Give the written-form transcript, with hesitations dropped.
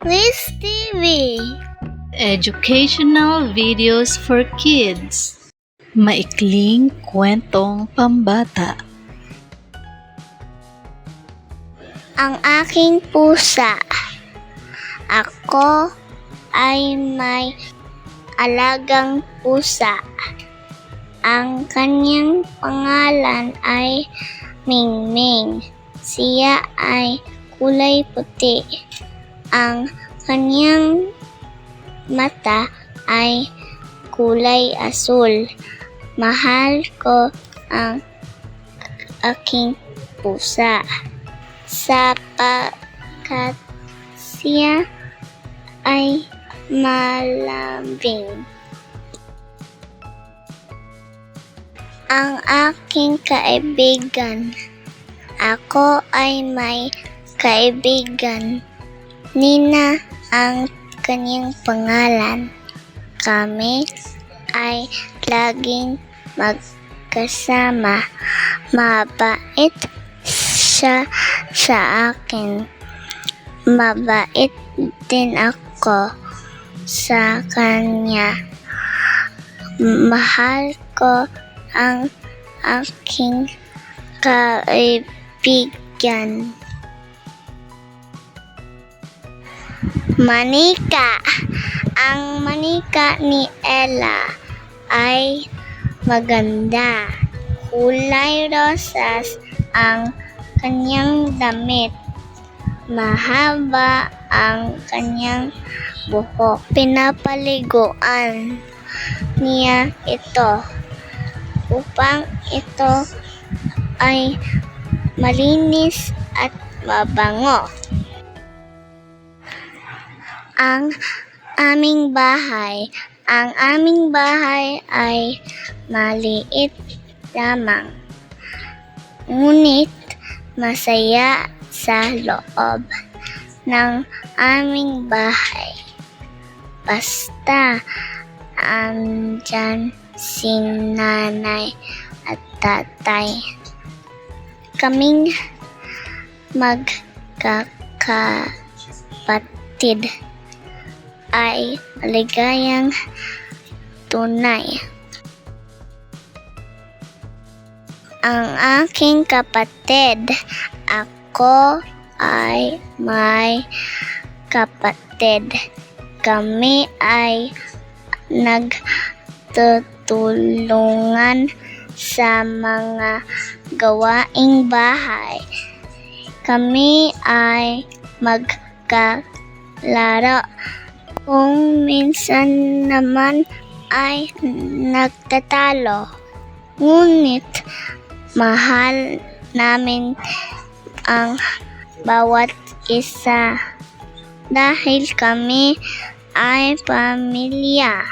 Wiz TV. Educational videos for kids. Maikling kwentong pambata. Ang aking pusa. Ako ay may alagang pusa. Ang kanyang pangalan ay Mingming. Siya ay kulay puti. Ang kanyang mata ay kulay asul. Mahal ko ang aking pusa sapagkat siya ay malambing. Ang aking kaibigan. Ako ay may kaibigan. Nina ang kanyang pangalan. Kami ay laging magkasama. Mabait siya sa akin. Mabait din ako sa kanya. Mahal ko ang aking kaibigan. Manika. Ang manika ni Ella ay maganda. Kulay rosas ang kanyang damit. Mahaba ang kanyang buhok. Pinapaliguan niya ito upang ito ay malinis at mabango. Ang aming bahay. Ang aming bahay ay maliit lamang. Ngunit masaya sa loob ng aming bahay. Basta andyan si nanay at tatay. Kaming magkakapatid ay maligayang tunay. Ang aking kapatid. Ako ay may kapatid. Kami ay nagtutulungan sa mga gawaing bahay. Kami ay magkalaro. Kung minsan naman ay nagtatalo. Ngunit mahal namin ang bawat isa dahil kami ay pamilya.